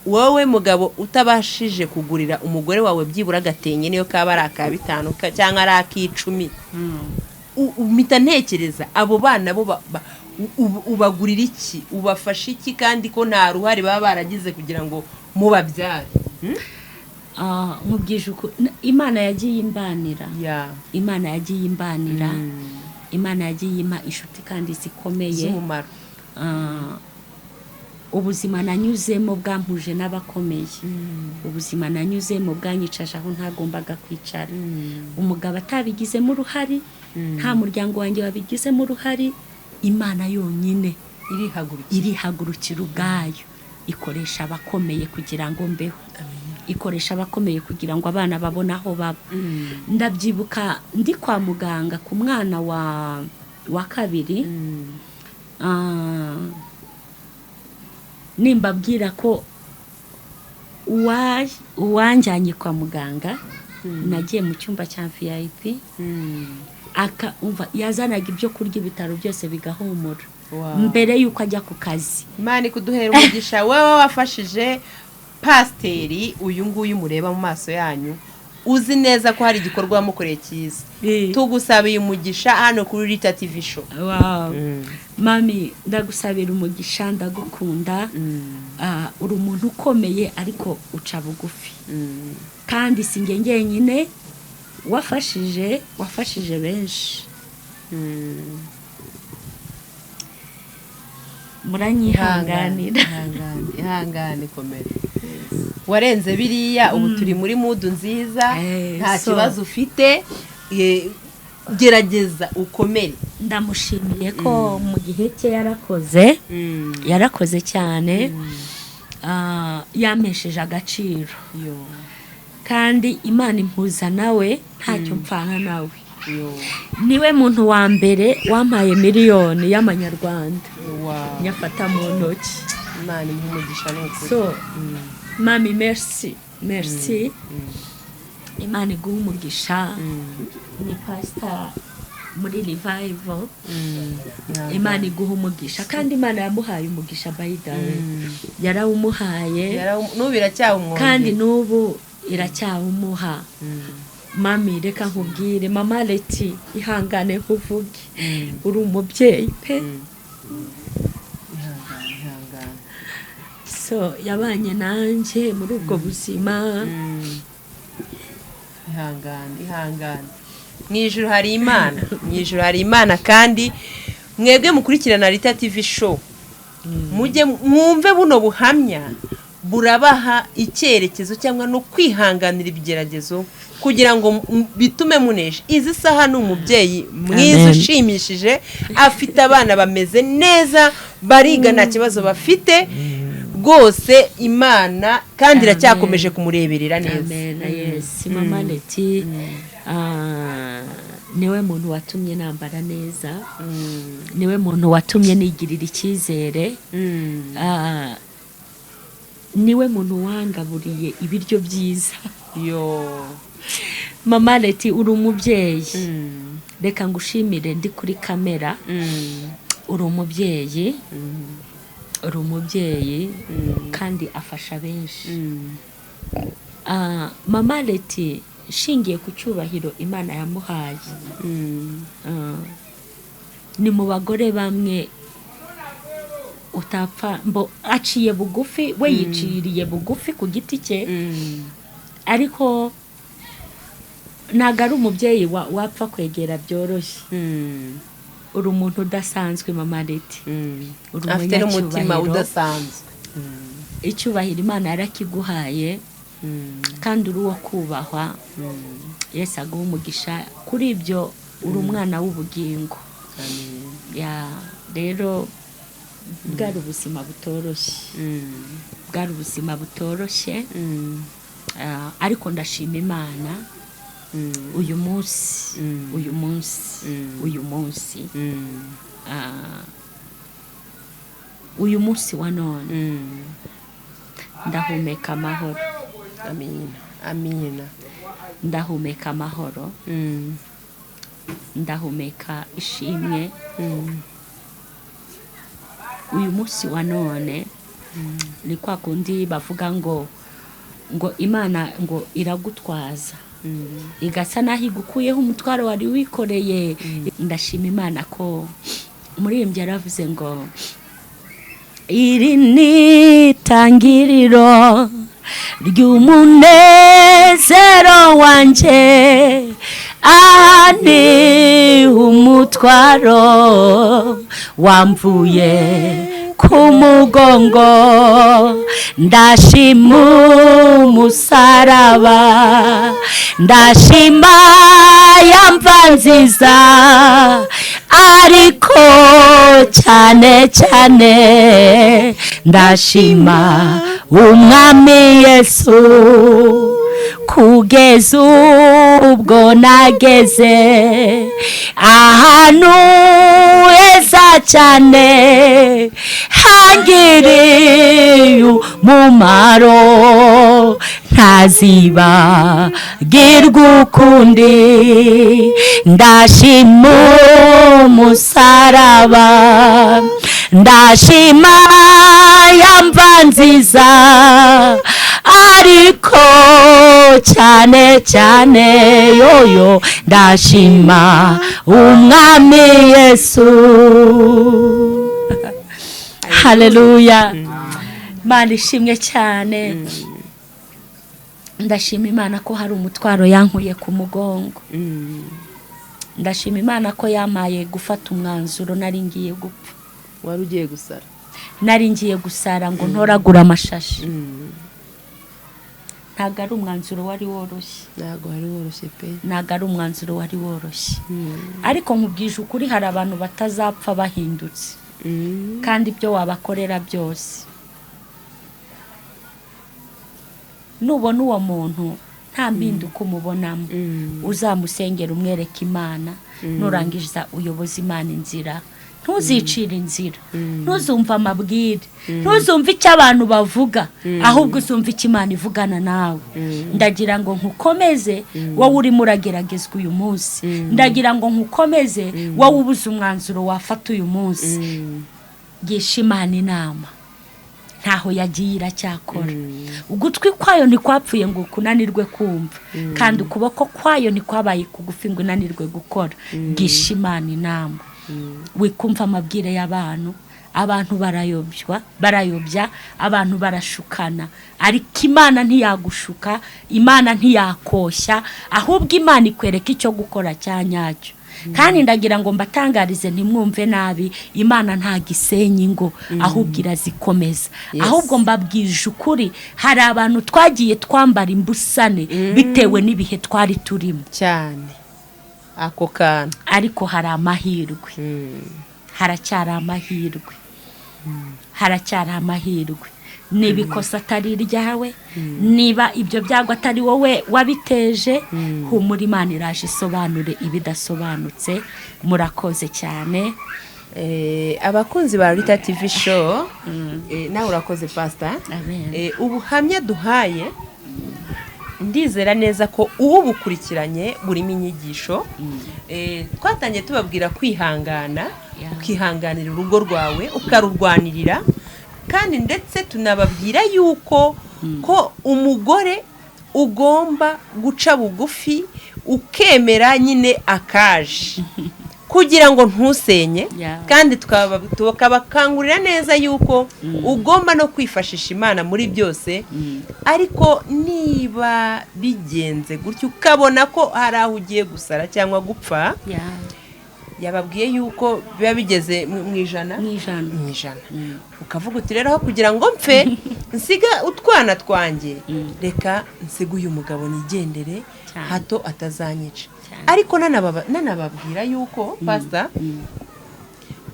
wowe mugabo utabashije kugurira umugore wawe byibura agatenye niyo kaba ari aka 5 cyangwa ari ak'icumi umita ntekereza abo bana bo ubagurira iki ubafasha iki kandi ko nta ruhare baba baragize kugira ngo mubabyare nkubwije uko imana yagiye imbanira imana yagiye imbanira imana yagiye impa inshuti kandi zikomeye z'umumaro ubuzima nanyuzemo bwampuje n'abakomeye ubuzima nanyuzemo bwanyicaje aho ntagombaga kwicara umugabo atabigizemo uruhari nta muryango wanjye wabigizemo uruhari imana yonyine irihagurukira ubwayo ikoresha abakomeye kugira ngo mbeho ikoresha abakomeye kugira ngo abana babone aho baba ndabyibuka ndi kwa muganga ku mwana wa kabiri nimbabwira ko uwanjyanye kwa muganga nagiye mu cyumba cya VIP yazanaga ibyo kurya ibitaro byose bigahumura mbere y'uko ajya ku kazi imana ikuduhera umugisha wowe wafashije pasiteri uyu nguyu mureba mu maso yanyu uzi neza ko hari igikorwa wamukoreye cyiza tugusabiye umugisha hano kuri Rita TV show mami ndagusabira umugisha ndagukunda uri umuntu ukomeye ariko uca bugufi kandi si njye njyenyine wafashije benshi muranyihanganira ihangane komera warenze biriya ubu turi muri mudu nziza nta kibazo ufite gerageza ukomere ndamushimiye ko mu gihe cye yarakoze cyane yamesheje agaciro kandi imana impuza nawe ntacyo mpfana nawe niwe muntu wa mbere wampaye miliyoni y'amanyarwanda nyafata mu ntoki imana impumugisha n'ukuri so mami merci imana iguha umugisha ni pastor muri revival imana iguha umugisha kandi imana yamuhaye umugisha by the way yarawumuhaye n'ubu iracyawumwongera kandi n'ubu iracyawumuha mami reka nkubwire mama Leti ihangane kuvuge uri umubyeyi pe so yabanye nanjye muri ubwo buzima ihangane mu ijuru hari imana kandi mwebwe mukurikirana Rita TV show mujye mwumve buno buhamya burabaha icyerekezo cyangwa no kwihanganira ibigeragezo kugira ngo bitume munesha izi saha n'umubyeyi mwiza ushimishije afite abana bameze neza bariga nta kibazo bafite rwose imana kandi iracyakomeje kumureberera neza yes mama Leti niwe muntu watumye nambara neza niwe muntu watumye nigirira icyizere niwe muntu wangaburiye ibiryo byiza mama Leti uri umubyeyi reka ngushimire ndi kuri kamera uri umubyeyi kandi afasha benshi mama Leti shingiye ku cyubahiro imana yamuhaye ni mu bagore bamwe utapfa aciye bugufi we yiciriye bugufi ku giti cye ariko ntabwo ari umubyeyi wapfa kwegera byoroshye uri umuntu udasanzwe mama Leti afite n'umutima udasanzwe icyubahiro imana yarakiguhaye kandi uri uwo kubahwa Yesu aguha umugisha kuri ibyo uri umwana w'ubugingo rero bwari ubuzima butoroshye ariko ndashima Imana uyu munsi uyu munsi wa none ndahumeka amahoro. Amina. Ndahumeka amahoro, ndahumeka ishimwe. Uyu munsi wa none ni kwa kundi bavuga ngo Imana ngo iragutwaza igasa naho igukuyeho umutwaro wari wikoreye. Ndashima Imana ko umuririmbyi yaravuze ngo iri ni itangiriro ry'umunezero wanje, aha ni umutwaro wamvuye ku mugongo. Ndashima umusaraba, ndashima yamva nziza, ariko cyane cyane ndashima umwami Yesu, kugeza ubwo nageze ahantu heza cyane hangiriye umumaro, ntazibagirwa ukundi. Ndashima umusaraba, ndashima yamva nziza, ariko cyane cyane yoyo ndashima umwami Yesu. Haleluya. Imana ishimwe cyane. Ndashima Imana ko hari umutwaro yankuye ku mugongo. Ndashima Imana ko yamaye gufata umwanzuro nari ngiye gupfa. Wari ugiye gusara? Nari ngiye gusara ngo ntoragura amashashi. Ntago ari umwanzuro wari woroshye. Ntago wari woroshye pe. Ntago ari umwanzuro wari woroshye. Ariko nkubwije ukuri, hari abantu batazapfa bahindutse. Kandi ibyo wabakorera byose, nubona uwo muntu nta mpinduka umubonamo, uzamusengera umwereka Imana, nurangiza uyoboza Imana inzira. Ntuzicire inzira, ntuzumva amabwire, ntuzumva icyo abantu bavuga, ahubwo uzumva icyo Imana ivugana nawe. Ndagira ngo nkukomeze wowe urimo urageragezwa uyu munsi. Ndagira ngo nkukomeze wowe ubuze umwanzuro wafata uyu munsi. Gisha Imana inama, ntaho yagiye iracyakora. Ugutwi kwayo ntikwapfuye ngo kunanirwe kumva, kandi ukuboko kwayo ntikwabaye kugufi ngo unanirwe gukora. Gisha Imana inama, wikumva amabwire y'abantu. Abantu barayobya, abantu barashukana, ariko Imana ntiyagushuka, Imana ntiyakoshya, ahubwo Imana ikwereka icyo gukora cya nyacyo. Kandi ndagira ngo mbatangarize ntimwumve nabi, Imana nta gisenyi ngo, ahubwo irazikomeza. Ahubwo mbabwije ukuri, hari abantu twagiye twambara imbusane bitewe n'ibihe twari turimo cyane ako kana, ariko hari amahirwe. Haracyari amahirwe, haracyari amahirwe. Niba ikosa atari iryawe, niba ibyo byago atari wowe wabiteje, humura, Imana iraje isobanure ibidasobanutse. Murakoze cyane. Abakunzi ba Rita TV show, nawe urakoze pastor. Ubuhamya duhaye ndizera neza ko ubu bukurikiranye burimo inyigisho. Twatangiye tubabwira kwihangana, ukihanganira urugo rwawe, ukarurwanirira. Kandi ndetse tunababwira yuko ko umugore ugomba guca bugufi, ukemera nyine akaje kugira ngo ntusenye. Kandi tukabakangurira neza yuko ugomba no kwifashisha Imana muri byose. Ariko niba bigenze gutyo ukabona ko hari aho ugiye gusara cyangwa gupfa, yababwiye yuko biba bigeze mu ijana, ukavuga uti rero aho kugira ngo mpfe nsiga utwana twanjye, reka nsiga uyu mugabo nigendere hato atazanyica. Ariko nanababwira yuko pastor,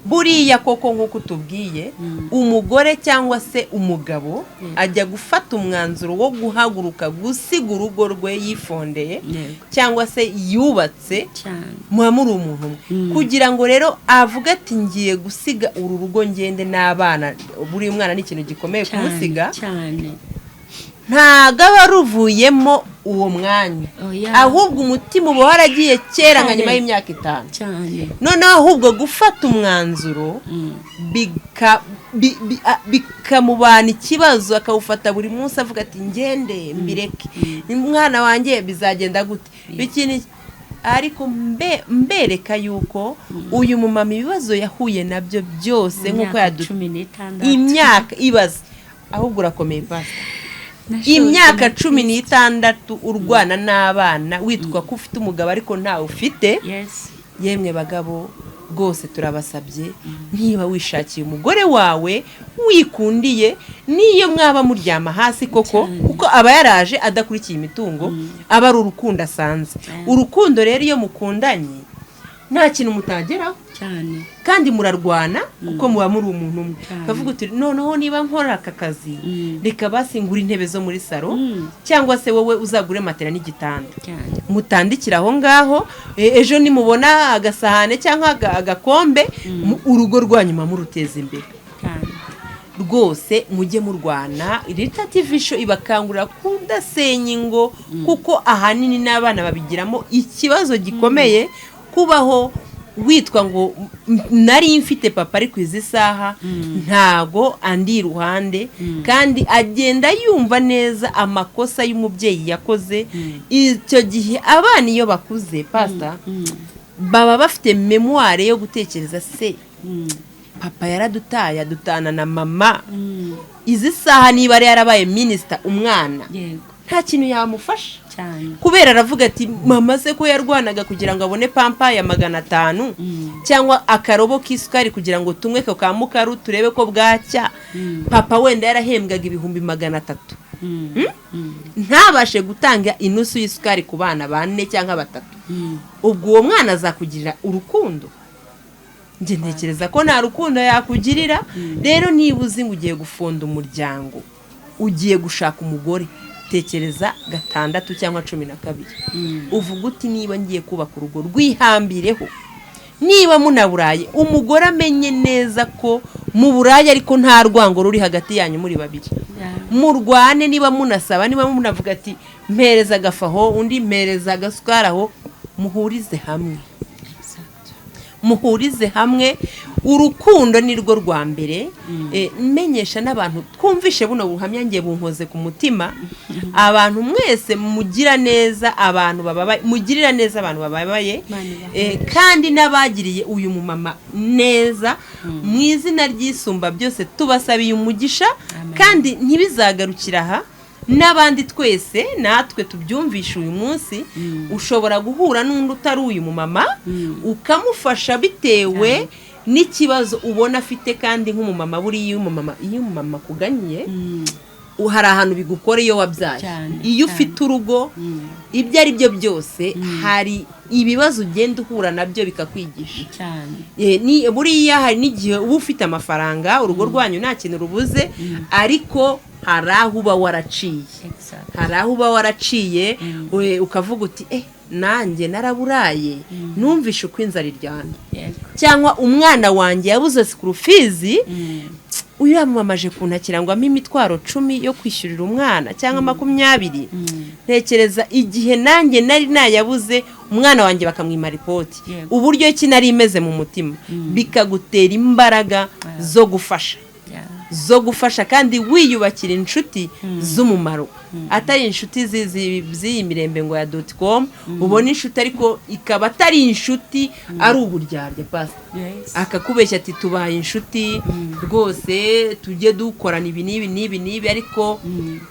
buriya koko nk'uko tubwiye umugore cyangwa se umugabo ajya gufata umwanzuro wo guhaguruka gusiga urugo rwe yifondeye cyangwa se yubatse muba muri umuntu umwe kugira ngo rero avuge ati ngiye gusiga uru rugo ngende n'abana. buri mwana ni ikintu gikomeye kumusiga ntago aba ruvuyemo uwo mwanya ahubwo umutima uba waragiye kera nka nyuma y'imyaka 5 noneho ahubwo gufata umwanzuro bikamubana ikibazo akawufata buri munsi avuga ati ngende mbireke umwana wanjye bizagenda gute bikini ariko mbereka yuko uyu mumama ibibazo yahuye nabyo byose nk'uko imyaka ibaza ahubwo urakomeye pastor imyaka 16 urwana n'abana witwa ko ufite umugabo ariko ntawe ufite. yemwe bagabo rwose turabasabye niba wishakiye umugore wawe wikundiye niyo mwaba muryama hasi koko kuko aba yaraje adakurikiye imitungo aba ari urukundo asanze. urukundo rero iyo mukundanye nta kintu mutageraho kandi murarwana kuko muba muri umuntu umwe kavuga uti noneho niba nkora aka kazi reka basingura intebe zo muri salo cyangwa se wowe uzagure matera n'igitanda mutandikira aho ngaho ejo nimubona agasahane cyangwa agakombe urugo rwanyuma muruteza imbere rwose mujye murwana. Rita TV show ibakangurira kudasenya ingo kuko ahanini n'abana babigiramo ikibazo gikomeye kubaho witwa ngo nari mfite papa ari kwiza isaha ntago andi ruhande kandi agenda yumva neza amakosa y'umubyeyi yakoze. icyo gihe abana iyo bakuze pastor baba bafite memoire yo gutekereza se papa yaradutaye adutana na mama izi saha niba yarabaye minister umwana nta kintu yamufasha kubera aravuga ati mama se ko yarwanaga kugira ngo abone pampa ya 500 cyangwa akarobo k'isukari kugira ngo tumwe ko ka mukaru turebe ko bwacya papa wenda yarahembwaga 300 ntabashe gutanga inusu y'isukari ku bana 4 cyangwa 3 ubwo uwo mwana azakugirira urukundo. nje ntekereza ko nta rukundo yakugirira. rero nibuze ngo ugiye gufunda umuryango ugiye gushaka umugore tekereza 6 cyangwa 12 uvuga uti niba ngiye kubaka urugo rwihambireho niba munaburaye umugore amenye neza ko mu buraye ariko nta rwango ruri hagati yanyu muri babiri murwane niba munasaba niba munavuga ati mpereza gafaho undi mpereza gasukaraho muhurize hamwe urukundo nirwo rwa mbere. menyesha n'abantu twumvishe buno buhamya ngiye bunkoze ku mutima abantu mwese mugira neza abantu bababaye mugirira neza abantu bababaye kandi nabagiriye uyu mumama neza mu izina ry'isumba byose tubasabiye umugisha kandi ntibizagarukira aha n'abandi twese natwe tubyumvisha uyu munsi ushobora guhura n'undi utari uyu mumama ukamufasha bitewe n'ikibazo ubona afite kandi nk'umumama buri iyo umumama kuganyiye hari ahantu bigukora iyo wabyaye iyo ufite urugo ibyo ari byo byose hari ibibazo ugenda uhura nabyo bikakwigisha ni buriya hari n'igihe uba ufite amafaranga urugo rwanyu nta kintu rubuze ariko hari aho uba waraciye ukavuga uti nanjye naraburaye numvishe uko inzara iryana cyangwa umwana wanjye yabuze school fees uyamamaje kuntakira ngo ampe imitwaro 10 yo kwishyurira umwana cyangwa 20 ntekereza igihe nanjye nari nayabuze umwana wanjye bakamwima report uburyo ki nari imeze mu mutima bikagutera imbaraga zo gufasha kandi wiyubakira inshuti z'umumaro atari inshuti z'iyimirembe ngo ya .com ubona inshuti ariko ikaba atari inshuti ari uburyarya pastor akakubeshya ati tubaye inshuti rwose tujye dukorana ibi nibi ariko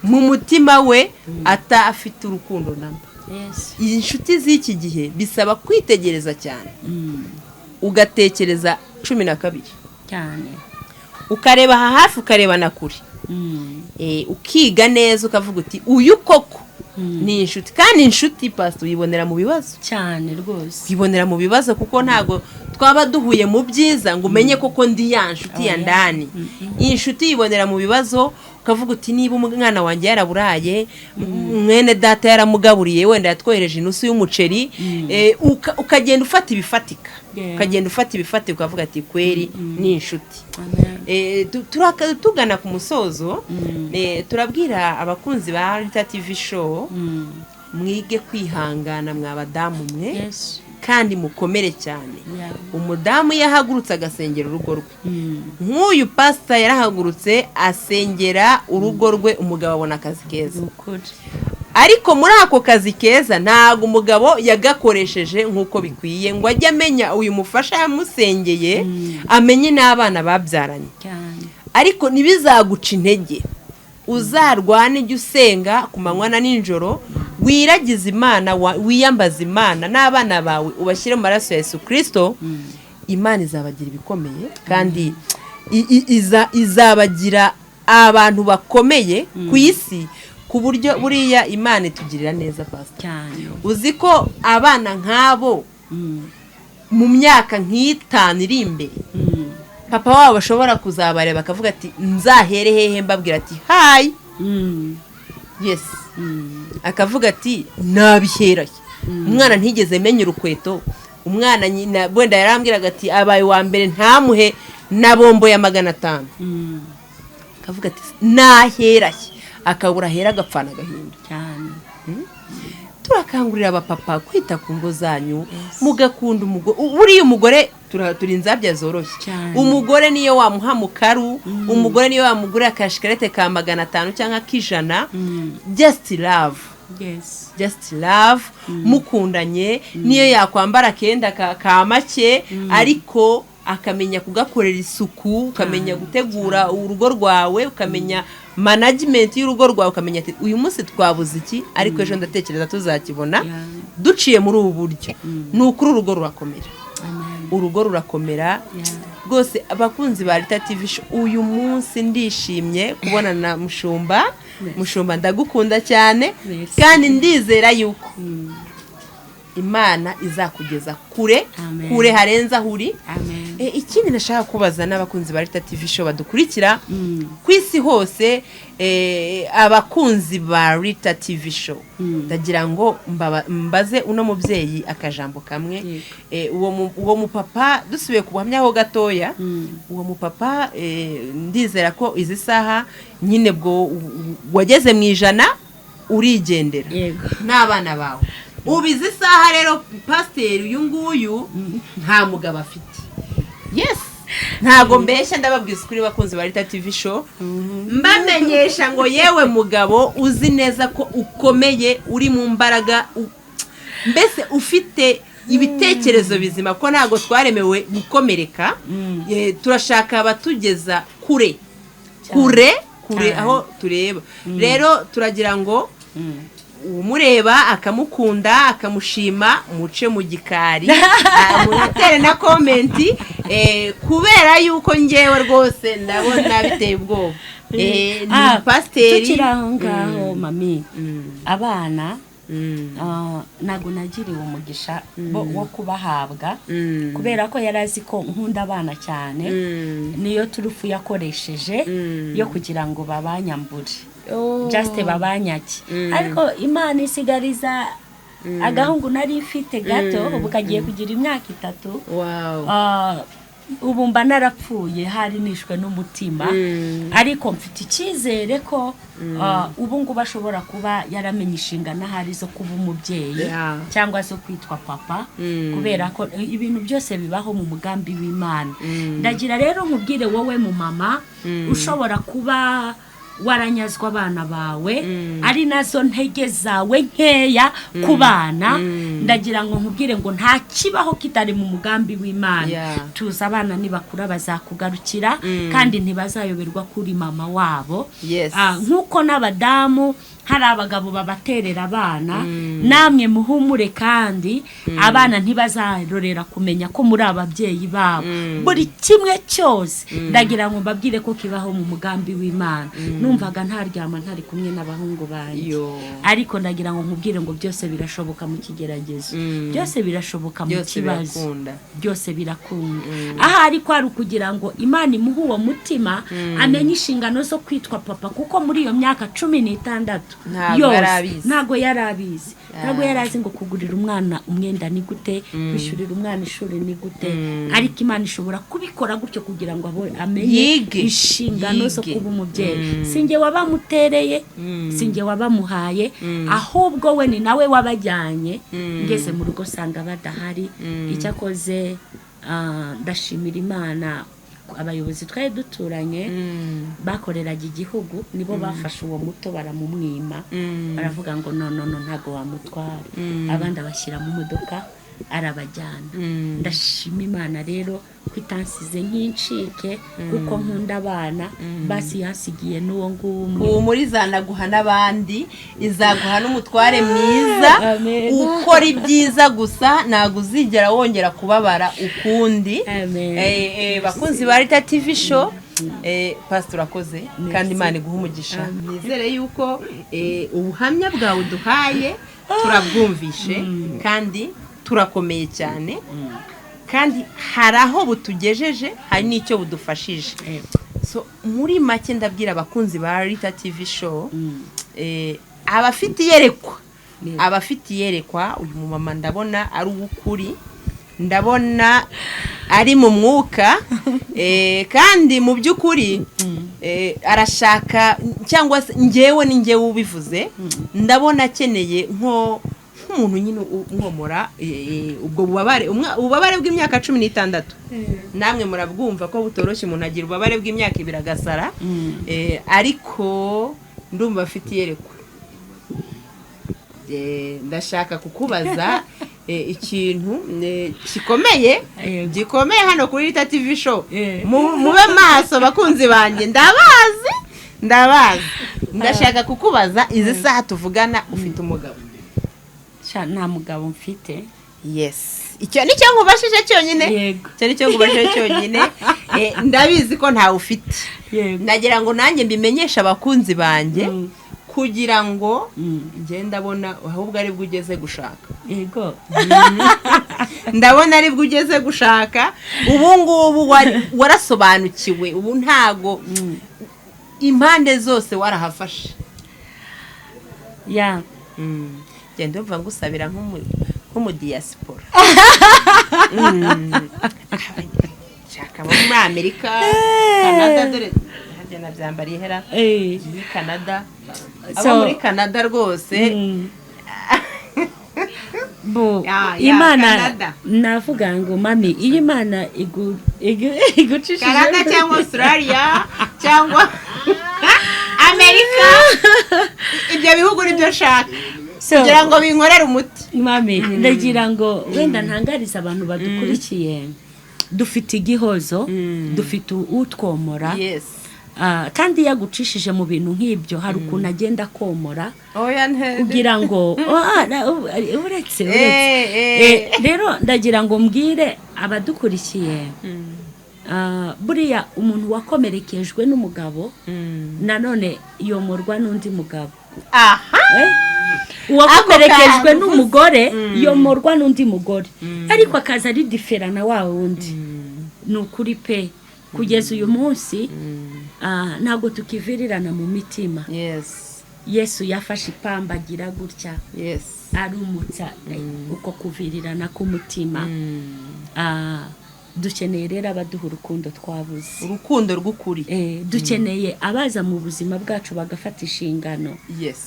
mu mutima we atafite urukundo namba. Iyi inshuti z'iki gihe bisaba kwitegereza cyane ugatekereza 12 cyane ukareba hafi ukareba na kuri ukiga neza ukavuga uti uyu koko ni inshuti kandi inshuti pastor uyibonera mu bibazo cyane rwose uyibonera mu bibazo kuko ntago twaba duhuye mu byiza ngo umenye koko ndi ya nshuti ya ndani. Iyi nshuti yibonera mu bibazo, ukavuga uti niba umwana wanjye yaraburaye, mwene data yaramugaburiye, wenda yatwohereje inusu y'umuceri, ukagenda ufata ibifatika, ukavuga ati kweri ni inshuti. Tugana ku musozo, turabwira abakunzi ba Rita TV show, mwige kwihangana mw'abadamu mwe, kandi mukomere cyane. Umudamu yahagurutse agasengera urugo rwe, nk'uyu pastor yarahagurutse asengera urugo rwe, umugabo abona akazi keza. Ariko muri ako kazi keza ntago umugabo yagakoresheje nk'uko bikwiye ngo ajye amenya uyu mufasha yamusengeye, amenye n'abana babyaranye. Ariko nibizaguca intege, uzarwane ijye usenga ku manywa na nijoro, wiragize Imana, wiyambaza Imana, n'abana bawe ubashyire mu maraso ya Yesu Kristo. Imana izabagira ibikomeye, kandi izabagira abantu bakomeye ku isi, ku buryo buriya Imana itugirira neza pastor. Uzi ko abana nk'abo mu myaka nk'itanu iri imbere, papa wabo bashobora kuzabareba bakavuga ati nzahere hehe mbabwira ati hi. Yes. Akavuga ati nabiheraye. Umwana ntigeze menya urukweto, umwana nyina wenda yarambwiraga ati abaye wa mbere ntamuhe na bombo ya 500. Akavuga ati naheraye, akabura hera agapfana agahinda cyane. Turakangurira abapapa kwita ku ngo zanyu, mugakunda umugore. Uriya umugore turinzabya zoroshye. Umugore niyo wamuha mukaru, umugore niyo wamugura akashikarete ka 500 cyangwa kijana, just love. Just love. Mukundanye, niyo yakwambara kenda ka make, ariko akamenya kugakorera isuku, ukamenya gutegura urugo rwawe, ukamenya management y'urugo rwawe, ukamenya ati uyu munsi twabuze iki, ariko ejo ndatekereza tuzakibona duciye muri ubu buryo. Nukuri urugo rurakomera. Urugo rurakomera rwose. Abakunzi ba Rita TV show, uyu munsi ndishimye kubona na Mushumba, ndagukunda cyane, kandi ndizera yuko Imana izakugeza kure harenza huri. Ikindi nashaka kubaza n'abakunzi ba Rita TV show badukurikira ku isi hose, abakunzi ba Rita TV show, ndagira ngo mbaze uno mubyeyi akajambo kamwe. Uwo mupapa dusubiye kubuhamyaho gatoya, uwo mupapa ndizera ko izi saha nyine bwo wageze mu 100 urigendera n'abana bawe. Ubizi saha rero pastor uyu nguyu nta mugabo afite. Yes. Ntago mbeshya, ndababwiza kuri bakunzi ba Rita TV show, mbamenyesha ngo yewe mugabo uzi neza ko ukomeye, uri mu mbaraga, mbese ufite ibitekerezo bizima, ko ntago twaremewe gukomereka. Turashaka abatugeza kure aho tureba. Rero turagira ngo umureba akamukunda, akamushima, muce mu gikari, munatere na komenti, kubera yuko ngewe rwose ndabona biteye ubwoba. Ni pasiteri tukiraho mami, abana nago nagiriwe umugisha wo kubahabwa, kubera ko yarazi ko nkunda abana cyane, niyo turufu yakoresheje yo kugira ngo babanyambure, just babanyaki. Ariko Imana isigariza agahungu nari ifite gato, ubu kagiye kugira imyaka 3. Ubu mba narapfuye, hari nishwe n'umutima, ariko mfite icyizere ko ubu ngubu ashobora kuba yaramenye inshingano ahari zo kuba umubyeyi cyangwa zo kwitwa papa, kubera ko ibintu byose bibaho mu mugambi w'Imana. Ndagira rero nkubwire wowe mu mama ushobora kuba waranyazwa abana bawe, ari nazo ntege zawe nkeya ku bana, ndagira ngo nkubwire ngo nta kibaho kitari mu mugambi w'Imana. Tuza abana nibakura bazakugarukira, kandi ntibazayoberwa kuri mama wabo. Nkuko n'abadamu hari abagabo babaterera abana namwe muhumure kandi abana ntibazarorera kumenya ko muri ababyeyi babo buri kimwe cyose ndagira ngo mbabwire ko kibaho mu mugambi w'Imana numvaga ntaryama ntari kumwe n'abahungu banjye ariko ndagira ngo nkubwire ngo byose birashoboka mu kigeragezo byose birashoboka mu kibazo byose birakunda aha ariko ari ukugira ngo Imana imuhe uwo mutima amenye inshingano zo kwitwa papa kuko muri iyo myaka 16 ntago yarabizi ntago yarazi ngo kugurira umwana umwenda ni gute kwishyurira umwana ishuri ni gute ariko Imana ishobora kubikora gutyo kugira ngo amenye inshingano zo kuba umubyeyi singe wabamutereye singe wabamuhaye ahubwo we ni nawe wabajyanye ngeze mu rugo sanga badahari icyakoze ndashimira Imana abayobozi twari duturanye bakoreraga igihugu nibo bafashe uwo muto baramumwima baravuga ngo no ntago wamutwara abandi abashyira mu modoka arabajyana ndashima Imana rero kwitansize nk'incike kuko nkunda abana basi yasigiye n'uwo ngumwe uwo muri zanaguha n'abandi izaguha n'umutware mwiza ukora ibyiza gusa ntago uzigera wongera kubabara ukundi bakunzi ba Rita TV show pastor akoze kandi Imana iguha umugisha nizere yuko ubuhamya bwawe duhaye turabwumvishe kandi turakomeye cyane kandi hari aho butugejeje hari n'icyo budufashije so muri make ndabwira abakunzi ba Rita TV show abafite iyerekwa uyu mumama ndabona ari uw'ukuri ndabona ari mu mwuka kandi mu by'ukuri arashaka cyangwa se njyewe ubivuze ndabona akeneye nk'umuntu nyine umwomora ubwo ububabare bw'imyaka 16 namwe murabwumva ko butoroshye umuntu agira ububabare bw'imyaka 2 agasara ariko ndumva afite iyerekwa ndashaka kukubaza ikintu gikomeye hano kuri Rita TV show mube maso bakunzi banjye ndabazi ndashaka kukubaza izi saha tuvugana ufite umugabo nta mugabo mfite yes icyo nicyo nkubashije cyonyine ndabizi ko ntawe ufite ndagira ngo nanjye mbimenyesha abakunzi banjye kugira ngo ngenda abona ahubwo ari bwo ugeze gushaka yego ndabona ari bwo ugeze gushaka ubu ngubu warasobanukiwe ubu ntago impande zose warahafashe genda umva ngusabira nk'umudiaspora shaka muri Amerika Canada dore na byambariye hera muri Canada abo muri Canada rwose Imana navuga ngo mami iyi Imana igucishije Canada cyangwa Australia cyangwa Amerika ibyo bihugu nibyo shaka kugira ngo binkorere umuti mami ndagira ngo wenda ntangariza abantu badukurikiye dufite igihozo dufite utwomora kandi yagucishije mu bintu nk'ibyo hari ukuntu agenda komora kugira ngo uretse rero ndagira ngo mbwire abadukurikiye buriya umuntu wakomerekejwe n'umugabo nanone yomorwa n'undi mugabo uwakomerekejwe n'umugore yomorwa n'undi mugore ariko akaza ari diferana wa wundi ni ukuri pe kugeza uyu munsi ntabwo tukivirirana mu mitima Yesu yafashe ipamba agira gutya arumutsa uko kuvirirana k'umutima dukeneye rero abaduha urukundo twabuze urukundo rw'ukuri dukeneye abaza mu buzima bwacu bagafata inshingano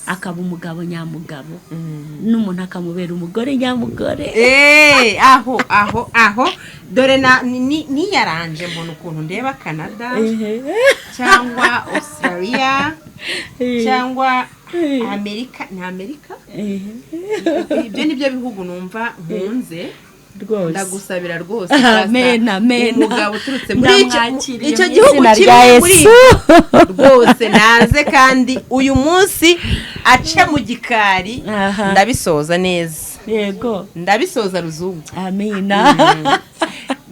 akaba umugabo nyamugabo n'umuntu akamubera umugore nyamugore aho dore niyaranje mbona ukuntu ndeba Canada cyangwa Australia cyangwa Amerika ibyo nibyo bihugu numva nkunze ndagusabira rwose amen umugabo uturutse muri icyo gihugu kiri muri rwose naze kandi uyu munsi ace mu gikari ndabisoza neza. Yego, ndabisoza ruzungu. Amina.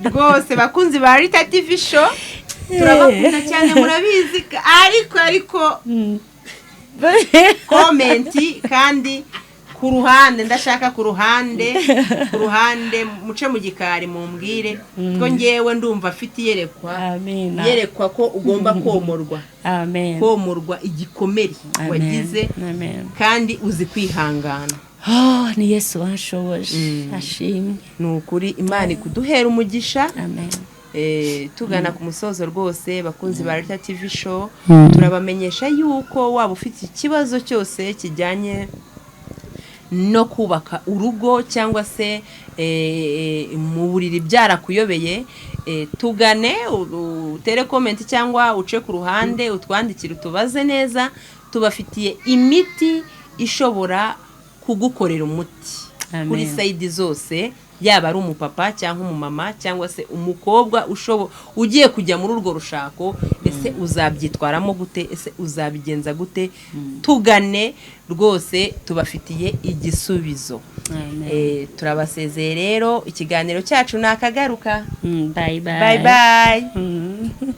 Rwose bakunzi ba Rita TV show turabakunda cyane murabizi, ariko komenti kandi ku ruhande, ndashaka ku ruhande muce mu gikari mumbwire ko ngewe ndumva afite yerekwa ko ugomba komorwa. Amen. Komorwa igikomere wagize kandi uzi kwihangana. Ni Yesu wanshoboje. Ashimwe. Nukuri Imana ikuduhera umugisha. Amen. Tugana ku musozo rwose bakunzi ba Rita TV show turabamenyesha yuko waba ufite ikibazo cyose kijyanye no kubaka urugo cyangwa se mu buriri byarakuyobeye, tugane utere comment cyangwa uce ku ruhande utwandikire utubaze neza. Tubafitiye imiti ishobora kugukorera umuti kuri side zose, yaba ari umupapa cyangwa umumama cyangwa se umukobwa ugiye kujya muri urwo rushako. Ese uzabyitwaramo gute? Ese uzabigenza gute? Tugane rwose, tubafitiye igisubizo. Turabasezeye rero, ikiganiro cyacu nakagaruka. Bye bye. Bye bye.